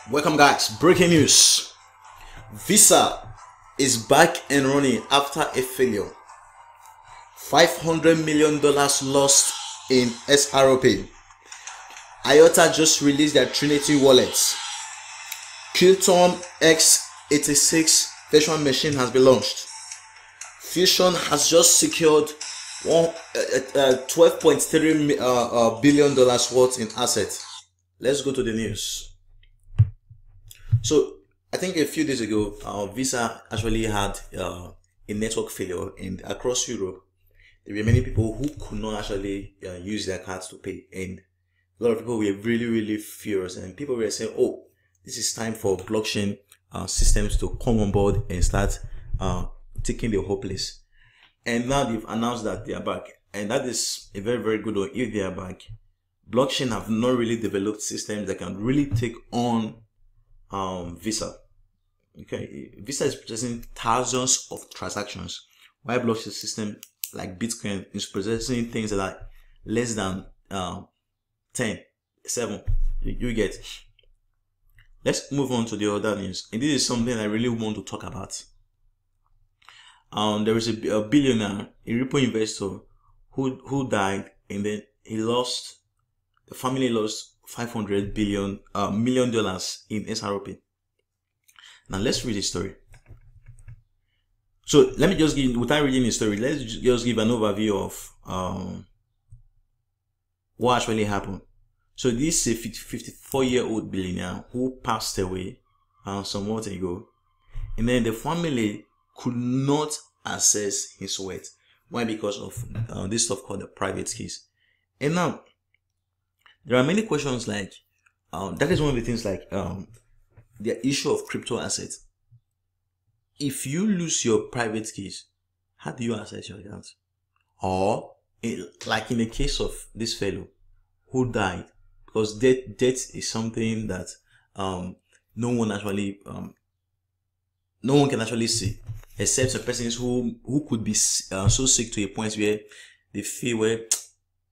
Welcome guys, breaking news. Visa is back and running after a failure. $500 million lost in XRP. IOTA just released their Trinity wallet. Qtum x86 virtual machine has been launched. Pchain has just secured $12.3 billion worth in assets. Let's go to the news. So I think a few days ago, Visa actually had a network failure, and across Europe, there were many people who could not actually use their cards to pay, and a lot of people were really furious, and people were saying, "Oh, this is time for blockchain systems to come on board and start taking the whole place." And now they've announced that they are back, and that is a very good one. If they are back, blockchain have not really developed systems that can really take on Visa. Okay, Visa is processing thousands of transactions, while blockchain system like Bitcoin is processing things that are less than 7. You get. Let's move on to the other news, and this is something I really want to talk about. There is a billionaire, a Ripple investor, who died, and then the family lost $500 million in XRP. Now let's read the story. So let me just give, without reading the story, let's just give an overview of what actually happened. So this is a 54-year-old billionaire who passed away some months ago, and then the family could not access his wealth. Why? Because of this stuff called the private keys. And now there are many questions like that is one of the things, like the issue of crypto assets. If you lose your private keys, how do you access your account? Or like in the case of this fellow who died, because death is something that no one can actually see, except some persons who could be so sick to a point where they feel where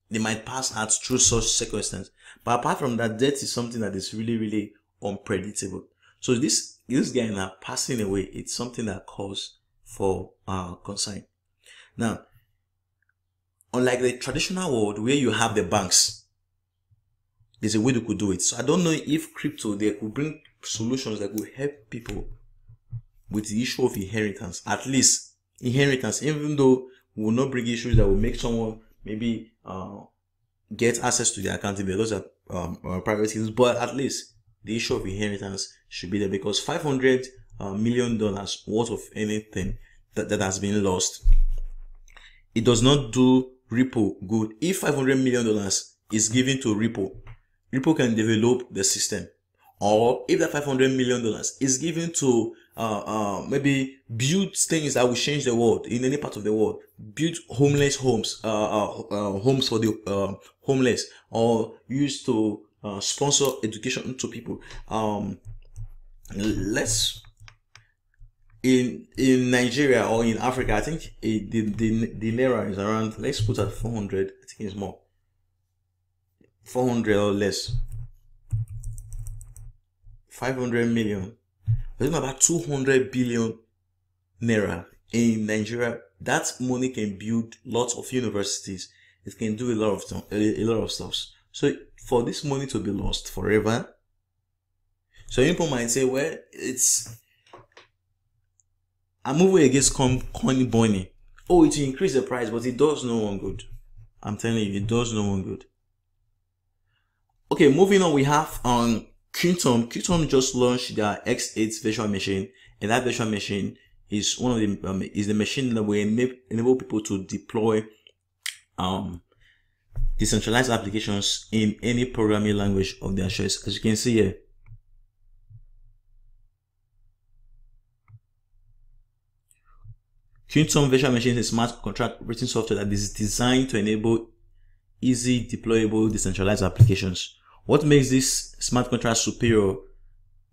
they might pass out through such circumstances. But apart from that, death is something that is really unpredictable. So this guy now passing away, it's something that calls for concern. Now, unlike the traditional world where you have the banks, there's a way they could do it. So I don't know if crypto, they could bring solutions that could help people with the issue of inheritance. At least inheritance, even though we will not bring issues that will make someone maybe get access to their account if those are private keys, but at least the issue of inheritance should be there, because $500 million worth of anything that has been lost, it does not do Ripple good. If $500 million is given to Ripple can develop the system. Or if that $500 million is given to maybe build things that will change the world in any part of the world, build homeless homes, homes for the homeless, or used to sponsor education to people. Let's in Nigeria or in Africa, I think the naira is around, let's put at 400. I think it's more 400 or less. 500 million. We're talking about 200 billion naira in Nigeria. That money can build lots of universities. It can do a lot of stuff. So for this money to be lost forever, so people might say, well, I'm moving against coin buying. Oh, it will increase the price, but it does no one good. I'm telling you, it does no one good. Okay, moving on, we have on Qtum just launched their X8 virtual machine, and that virtual machine is one of the is the machine that will enable people to deploy decentralized applications in any programming language of their choice. As you can see here, Qtum virtual machine is a smart contract written software that is designed to enable easy deployable decentralized applications. What makes this smart contract superior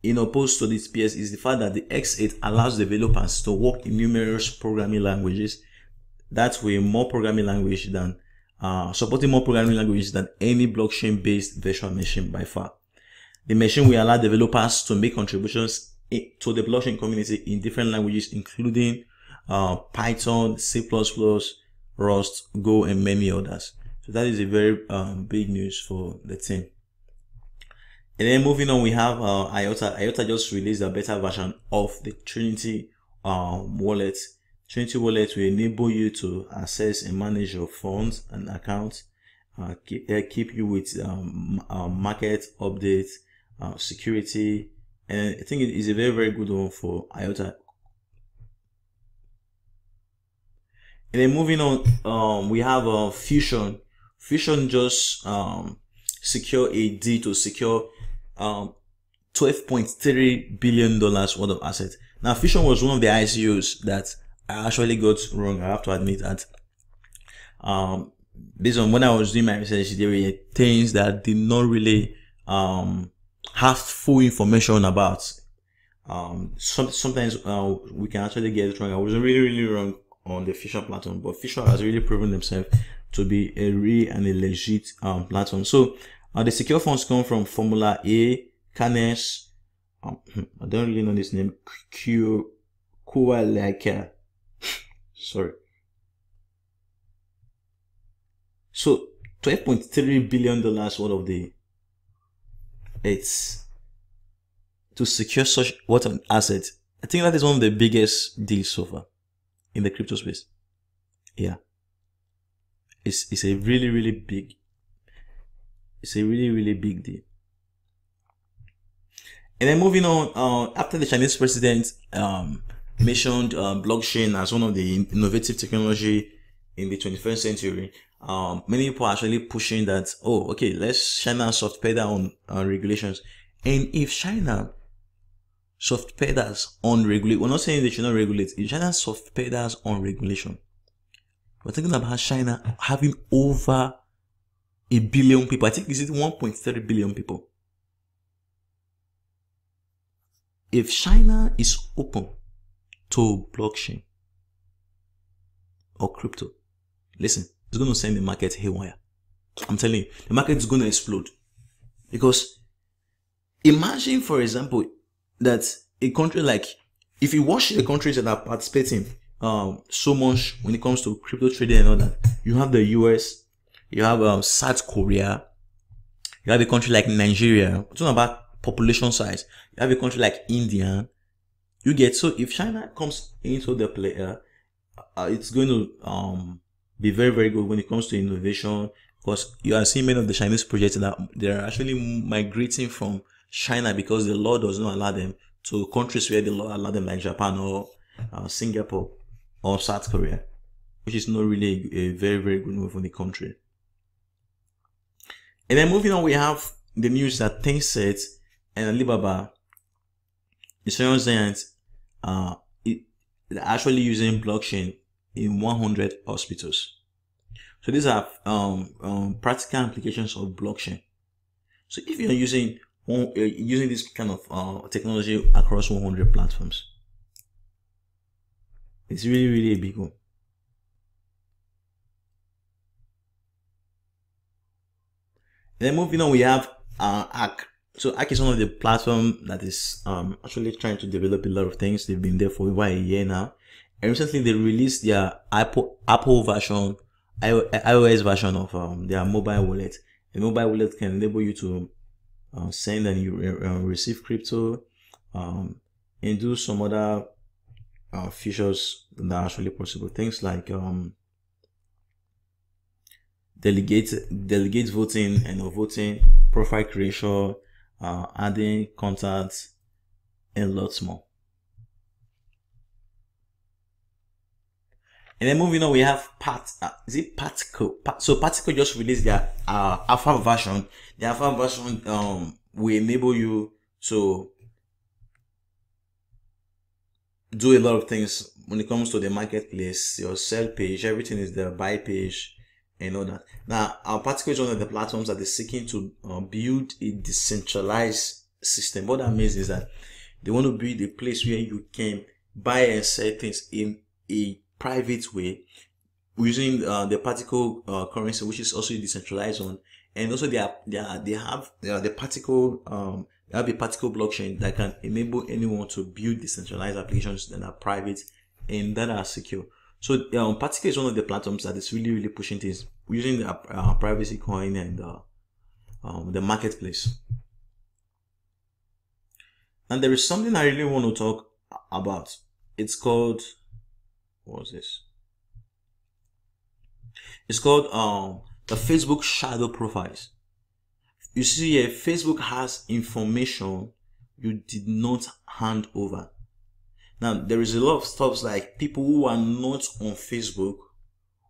in opposed to its peers is the fact that the X8 allows developers to work in numerous programming languages. That's way more programming language than supporting more programming languages than any blockchain-based virtual machine by far. The machine will allow developers to make contributions to the blockchain community in different languages, including Python, C++, Rust, Go, and many others. So that is a very big news for the team. And then moving on, we have IOTA. IOTA just released a beta version of the Trinity wallet. Trinity wallet will enable you to access and manage your funds and accounts, keep you with market updates, security, and I think it is a very, very good one for IOTA. And then moving on, we have Pchain. Pchain just secure a deal to secure $12.3 billion worth of assets. Now, Pchain was one of the ICOs that I actually got wrong. I have to admit that. Based on when I was doing my research, there were things that did not really have full information about. Sometimes we can actually get it wrong. I was really wrong on the Pchain platform, but Pchain has really proven themselves to be a real and a legit platform. So the secure funds come from Formula A, Canes, I don't really know this name, Kualaka. Sorry. So $12.3 billion worth of the, it's to secure such what an asset. I think that is one of the biggest deals so far in the crypto space. Yeah. It's a really big, it's a really big deal. And then moving on, after the Chinese president mentioned blockchain as one of the innovative technology in the 21st century, many people are actually pushing that, oh, okay, let's China soft pedal on regulations. And if China soft pedals on regulate, we're not saying they should not regulate. If China soft pedals on regulation, we're talking about China having over 1 billion people. I think is it 1.3 billion people. If China is open to blockchain or crypto, listen, it's going to send the market haywire. I'm telling you, the market is going to explode. Because imagine, for example, that a country like, if you watch the countries that are participating so much when it comes to crypto trading and all that, you have the US, you have South Korea, you have a country like Nigeria. We're talking about population size. You have a country like India. You get, so if China comes into the player, it's going to be very good when it comes to innovation, because you are seeing many of the Chinese projects that they're actually migrating from China because the law does not allow them to countries where the law allow them, like Japan or Singapore or South Korea, which is not really a very good move for the country. And then moving on, we have the news that Tencent and Alibaba, insurance giants, they're actually using blockchain in 100 hospitals. So these are practical applications of blockchain. So if you're using this kind of technology across 100 platforms, it's really a big one. Then moving on, we have ARC. So ARC is one of the platform that is actually trying to develop a lot of things. They've been there for over a year now. And recently they released their Apple version, iOS version of their mobile wallet. The mobile wallet can enable you to send and you receive crypto and do some other features that are actually possible. Things like delegate voting and voting, profile creation, adding contacts, and lots more. And then moving on, we have Particl. So Particl just released their alpha version. The alpha version will enable you to do a lot of things when it comes to the marketplace, your sell page, everything is there, buy page, and all that. Now, our Particl is one of the platforms that is seeking to build a decentralized system. What that means is that they want to build a place where you can buy and sell things in a private way using the Particl currency, which is also a decentralized one, and also they have the Particl You have a Particl blockchain that can enable anyone to build decentralized applications that are private and that are secure. So Particl is one of the platforms that is really pushing things using the privacy coin and the marketplace. And there is something I really want to talk about. It's called, what's this? It's called the Facebook shadow profiles. You see here, Facebook has information you did not hand over. Now, there is a lot of stuff like people who are not on Facebook,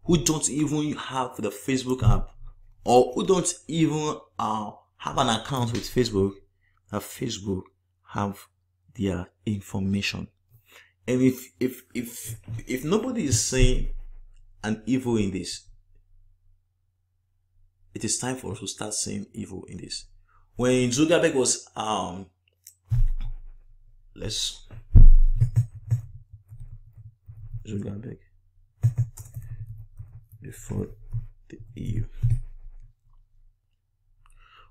who don't even have the Facebook app, or who don't even have an account with Facebook, that Facebook have their information. And if nobody is saying an evil in this, it is time for us to start saying evil in this. When Zuckerberg was Zuckerberg before the EU.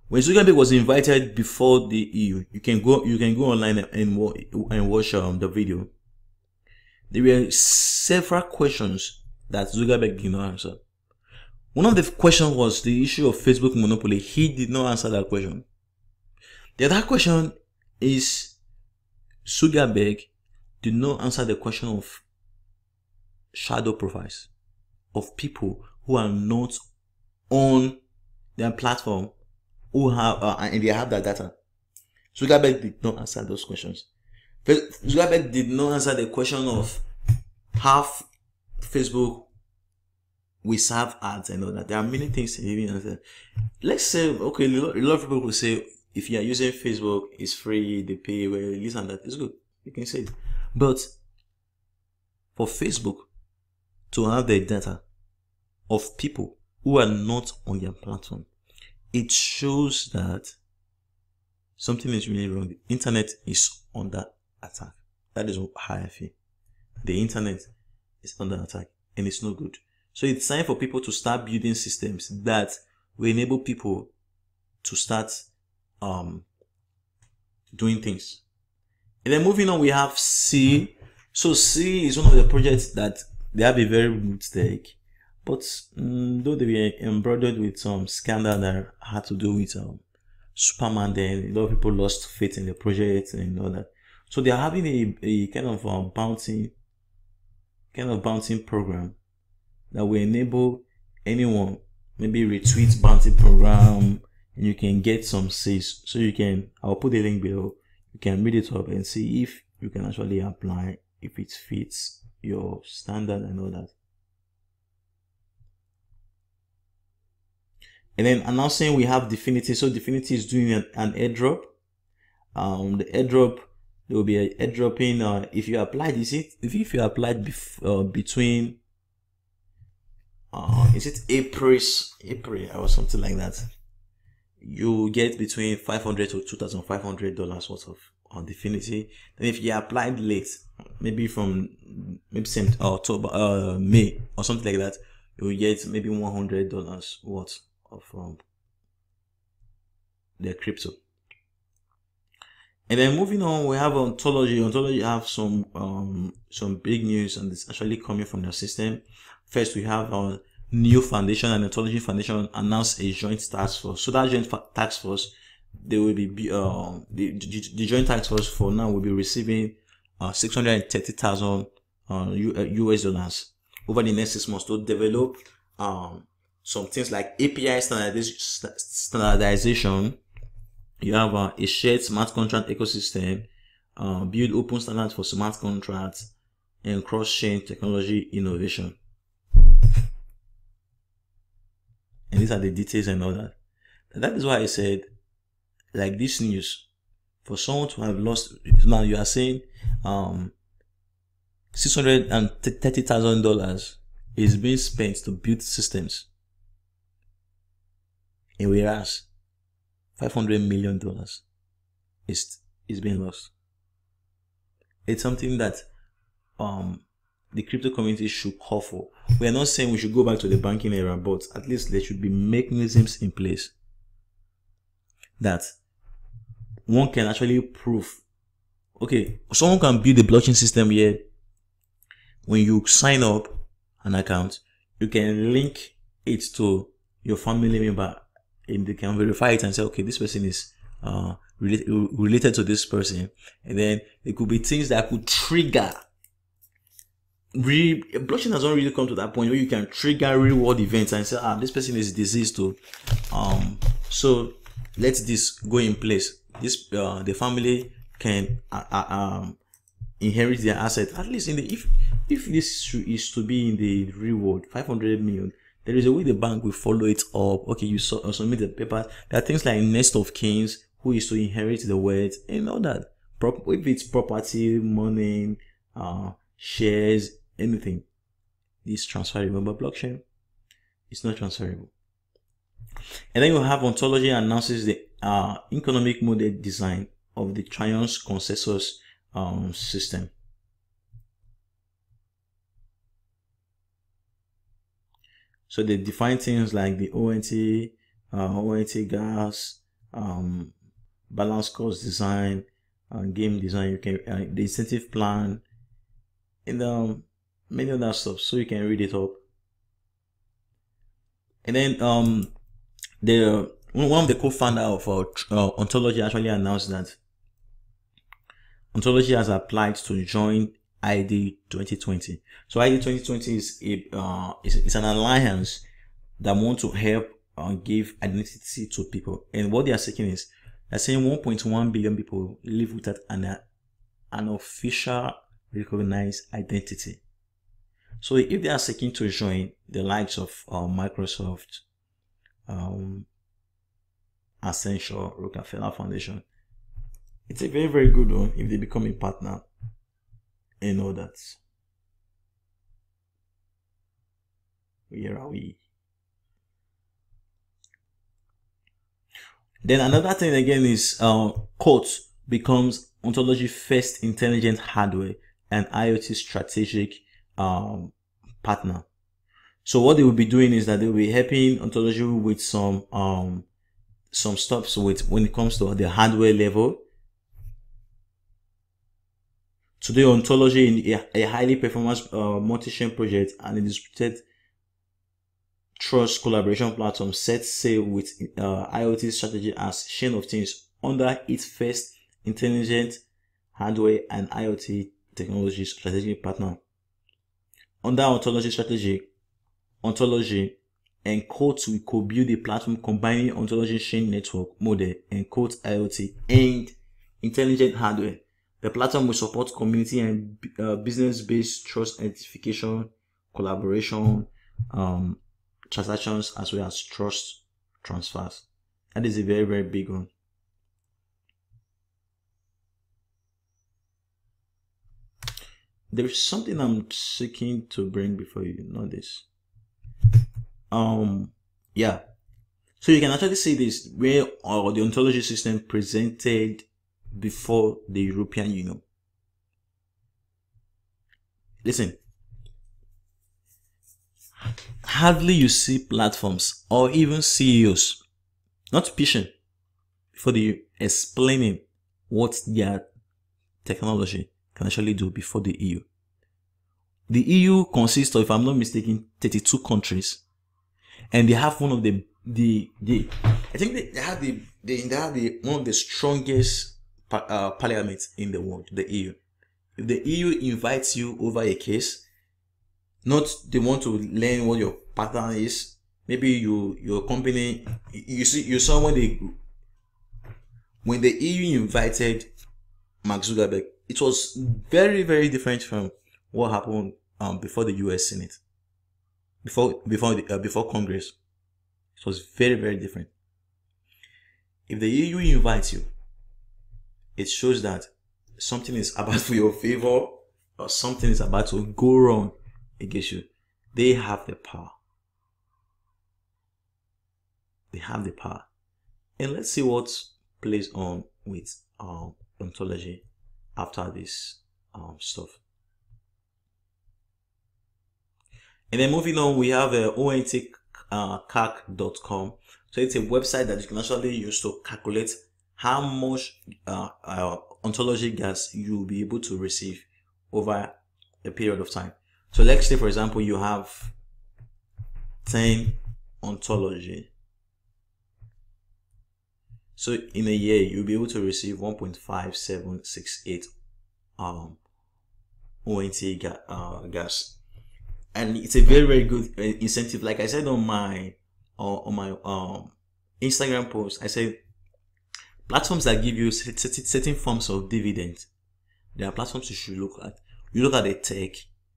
When Zuckerberg was invited before the EU, you can go online and watch the video. There were several questions that Zuckerberg did not answer. One of the questions was the issue of Facebook monopoly. He did not answer that question. The other question is Zuckerberg did not answer the question of shadow profiles of people who are not on their platform, who have and they have that data. Zuckerberg did not answer those questions. Zuckerberg did not answer the question of how Facebook we serve ads and all that. There are many things he didn't answer. Let's say, okay, a lot of people will say if you are using Facebook, it's free, they pay, well, this and that. It's good. You can say it. But for Facebook to have the data of people who are not on their platform, it shows that something is really wrong. The internet is under attack. That is how I feel. The internet is under attack and it's not good. So it's time for people to start building systems that will enable people to start doing things. And then moving on, we have Seele. So Seele is one of the projects that they have a very good stake, but though they were embroidered with some scandal that had to do with Superman, then a lot of people lost faith in the project and all that. So they are having a kind of bouncing program that will enable anyone, maybe retweet bounty program, and you can get some sales. So you can, I'll put the link below. You can read it up and see if you can actually apply, if it fits your standard and all that. And then announcing we have Dfinity. So Dfinity is doing an airdrop. The airdrop, there will be an airdropping if you applied, if you applied between is it April or something like that, you get between $500 to $2,500 worth of Dfinity. Then if you applied late, maybe from October, May or something like that, you will get maybe $100 worth of the crypto. And then moving on, we have Ontology. Ontology have some big news, and it's actually coming from their system. First, we have our new foundation, and Ontology Foundation announced a joint task force. So that joint task force, they will be the joint task force for now will be receiving $630,000 US dollars over the next 6 months to develop some things like API standardization. You have a shared smart contract ecosystem, build open standards for smart contracts, and cross-chain technology innovation. And these are the details and all that. And that is why I said, like this news, for someone to have lost, now you are saying $630,000 is being spent to build systems, and whereas $500 million is being lost. It's something that the crypto community should call for. We are not saying we should go back to the banking era, but at least there should be mechanisms in place that one can actually prove. Okay, someone can build a blockchain system where when you sign up an account, you can link it to your family member and they can verify it and say, okay, this person is related to this person. And then it could be things that could trigger. Blockchain has not really come to that point where you can trigger real world events and say, this person is diseased too. So let this go in place. This the family can inherit their asset, at least in the if this is to be in the real world, 500 million. There is a way the bank will follow it up. Okay, you submit the papers. There are things like next of kins, who is to inherit the wealth, and all that. If it's property, money, shares, anything, it's transferable. But blockchain, it's not transferable. And then you have Ontology announces the economic model design of the Pchain's consensus system. So they define things like the ONT gas, balance cost design, game design. You can the incentive plan, and many other stuff. So you can read it up. And then one of the co-founder of Ontology actually announced that Ontology has applied to join ID 2020. So ID 2020 is it's an alliance that want to help give identity to people. And what they are seeking is, they're saying 1.1 billion people live without an official recognized identity. So if they are seeking to join the likes of Microsoft, Accenture, Rockefeller Foundation, it's a very, very good one if they become a partner and all that. Where are we? Then another thing again is Qtum becomes Ontology first intelligent hardware and IoT strategic partner. So what they will be doing is that they will be helping Ontology with some steps with when it comes to the hardware level. Today, Ontology in a highly performance multi-chain project and a distributed trust collaboration platform sets sail with IoT strategy as chain of things under its first intelligent hardware and IoT technology strategic partner. Under Ontology strategy, Ontology and Qtum will co-build a platform combining Ontology chain network model and Qtum IoT and intelligent hardware. The platform will support community and business-based trust identification, collaboration, transactions, as well as trust transfers. That is a very, very big one. There is something I'm seeking to bring before you know this. Yeah. So you can actually see this where the ontology system presented before the European Union. Listen, hardly you see platforms or even CEOs, not Pchain, before they explaining what their technology can actually do before the EU. The EU consists of, if I'm not mistaken, 32 countries, and they have one of I think they have one of the strongest parliaments in the world, the EU. If the EU invites you over a case, not they want to learn what your pattern is. Maybe your company, you saw when the EU invited Mark Zuckerberg, it was very, very different from what happened before the US Senate, before Congress. It was very, very different. If the EU invites you, it shows that something is about for your favor or something is about to go wrong against you. They have the power. They have the power. And let's see what plays on with ontology after this stuff. And then moving on, we have ontcac.com. So it's a website that you can actually use to calculate how much ontology gas you will be able to receive over a period of time. So let's say, for example, you have 10 ontology. So in a year, you'll be able to receive 1.5768 ONT gas, and it's a very, very good incentive. Like I said on my Instagram post, I said platforms that give you certain forms of dividend, there are platforms you should look at. You look at the tech,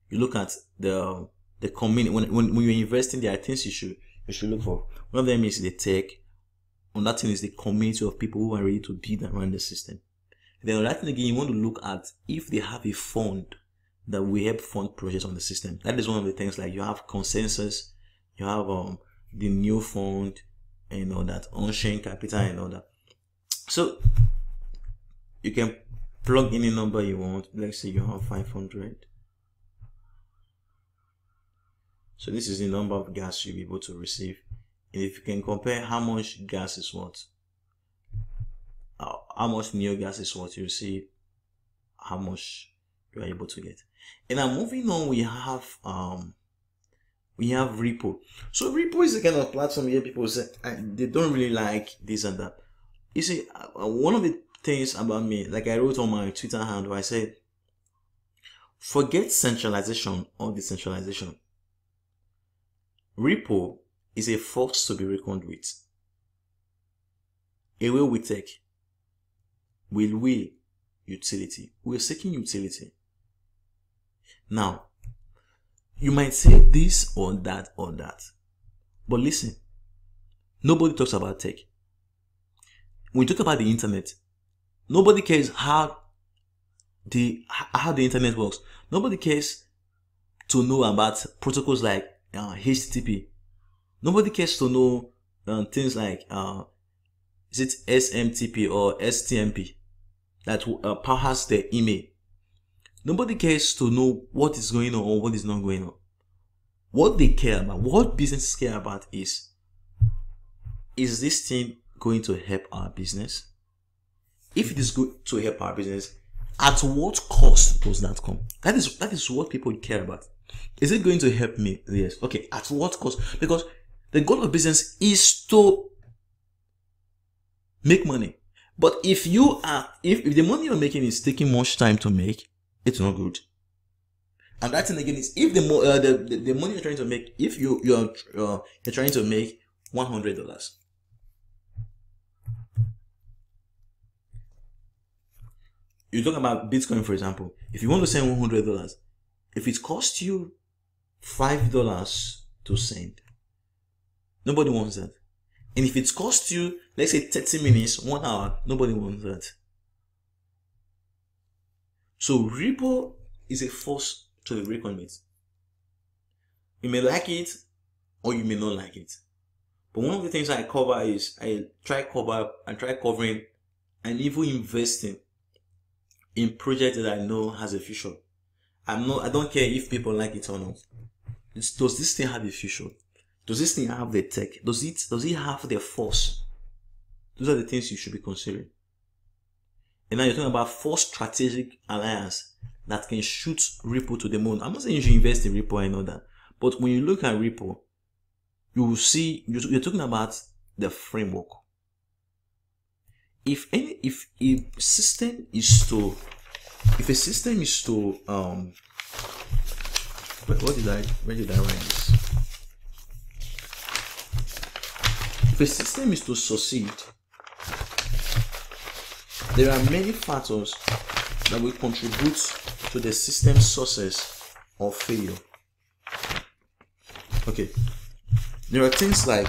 you look at the community. When you're investing, there are things you should look for. One of them is the tech. Another thing is the community of people who are ready to build and run the system. Then another thing again, you want to look at if they have a fund that will help fund projects on the system. That is one of the things. Like you have consensus, you have the new fund, and all that, on-chain capital and all that. So you can plug any number you want. Let's say you have 500. So this is the number of gas you'll be able to receive. And if you can compare how much gas is what, how much new gas is what, you see how much you are able to get. And now moving on, we have repo. So repo is the kind of platform here people say they don't really like this and that. You see, one of the things about me, like I wrote on my Twitter handle, I said, forget centralization or decentralization. Repo is a force to be reckoned with. Away with tech. Will we utility? We're seeking utility. Now, you might say this or that or that. But listen, nobody talks about tech. When you talk about the internet, nobody cares how the internet works. Nobody cares to know about protocols like HTTP. Nobody cares to know things like is it SMTP or STMP that powers the email. Nobody cares to know what is going on or what is not going on. What they care about, what businesses care about is this thing going to help our business? If it is going to help our business, at what cost does that come? That is what people care about. Is it going to help me? Yes. Okay. At what cost? Because the goal of business is to make money. But if the money you're making is taking much time to make, it's not good. And that thing again is, if the money you're trying to make, if you're trying to make $100, you talk about Bitcoin, for example. If you want to send $100, if it costs you $5 to send, nobody wants that. And if it costs you, let's say 30 minutes, 1 hour, nobody wants that. So repo is a force to be reckoned with. You may like it or you may not like it. But one of the things I cover is I try covering and even investing in projects that I know has a future. I don't care if people like it or not. Does this thing have a future? Does this thing have the tech? Does it have the force? Those are the things you should be considering. And now you're talking about 4 strategic alliance that can shoot repo to the moon. I'm not saying you should invest in repo and all that, but when you look at repo, you will see you're talking about the framework. If a system is to where did I write this? If a system is to succeed, there are many factors that will contribute to the system's success or failure. Okay, there are things like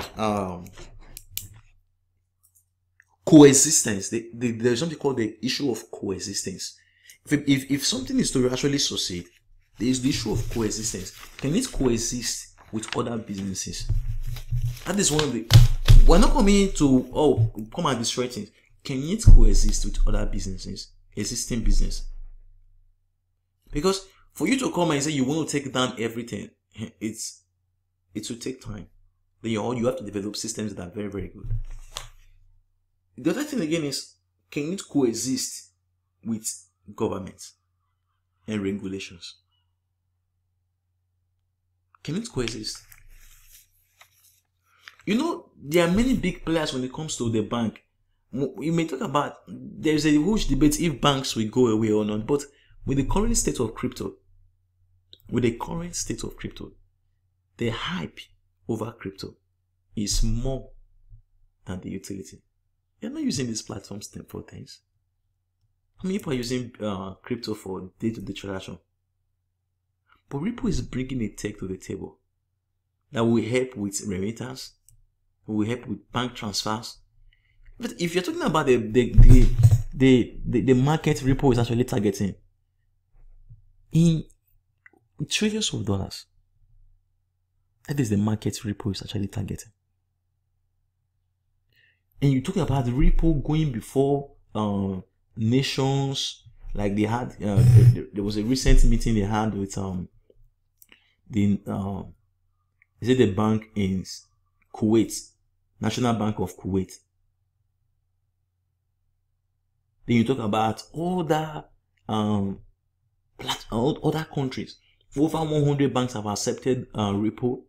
coexistence. There's something called the issue of coexistence. If something is to actually succeed, there is the issue of coexistence. Can it coexist with other businesses? That is one of the. We're not coming to come and destroy things. Can it coexist with other businesses, existing business? Because for you to come and say you want to take down everything, it will take time. Then you have to develop systems that are very, very good. The other thing again is can it coexist with government and regulations? Can it coexist? You know, there are many big players when it comes to the bank. We may talk about, there's a huge debate if banks will go away or not, but with the current state of crypto, the hype over crypto is more than the utility. You're not using these platforms for things. How many people are using crypto for day-to-day transaction? But Ripple is bringing a tech to the table that will help with remittance, will help with bank transfers. But if you're talking about the market Ripple is actually targeting in trillions of dollars, that is the market Ripple is actually targeting. And you're talking about Ripple going before nations, like they had. There was a recent meeting they had with the bank in Kuwait, National Bank of Kuwait. Then you talk about other other countries. Over 100 banks have accepted Ripple.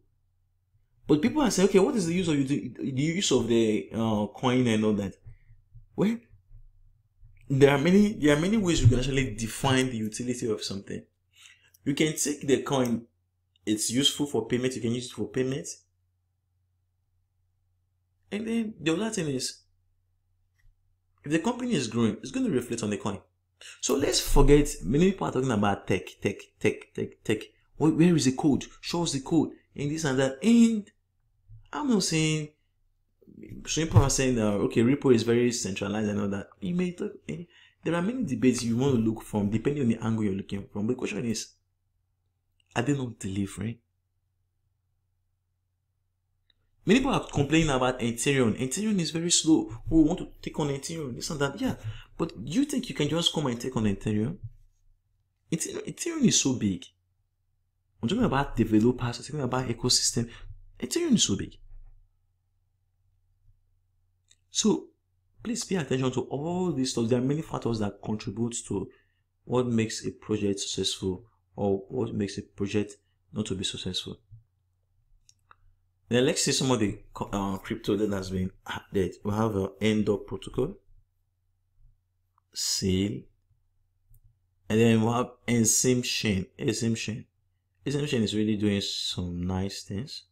But people are saying, okay, what is the use of the coin and all that? Well, there are many ways you can actually define the utility of something. You can take the coin, it's useful for payment, you can use it for payment. And then the other thing is, if the company is growing, it's going to reflect on the coin. So let's forget, many people are talking about tech. Where is the code? Show us the code. And this and that. And I'm not saying, some people are saying that, okay, Ripple is very centralized and all that. You may talk, there are many debates you want to look from, depending on the angle you're looking from. But the question is, are they not delivering? Many people are complaining about Ethereum. Ethereum is very slow. We want to take on Ethereum, this and that. Yeah. But you think you can just come and take on Ethereum? Ethereum is so big. I'm talking about developers, I'm talking about ecosystem. Ethereum is so big. So please pay attention to all these stuff. There are many factors that contribute to what makes a project successful or what makes a project not to be successful. Then let's see some of the crypto that has been added. We have an airdrop protocol, Seele, and then we have Pchain. Pchain is really doing some nice things.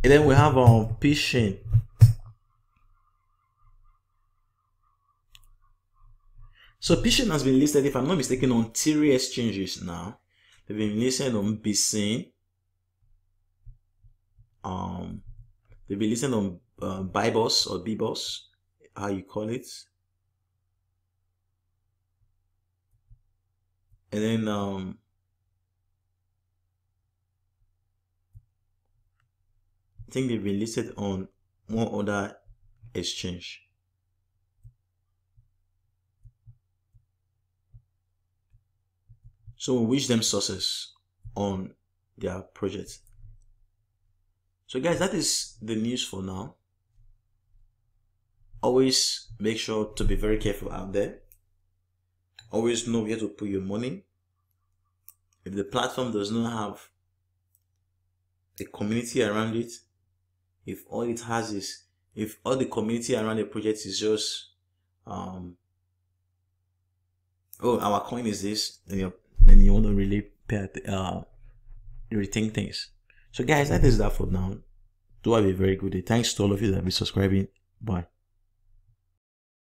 And then we have Pchain. So Pchain has been listed, if I'm not mistaken, on 3 exchanges now. They've been listed on Pchain. They've been listed on Bibox or Bibox, how you call it. And then I think they've been listed on one other exchange. So we wish them success on their project. So guys, that is the news for now. Always make sure to be very careful out there. Always know where to put your money. If the platform does not have a community around it, if all it has is, if all the community around the project is just, oh, our coin is this, then you want to really rethink things. So guys, that is that for now. Do have a very good day. Thanks to all of you that have been subscribing. Bye.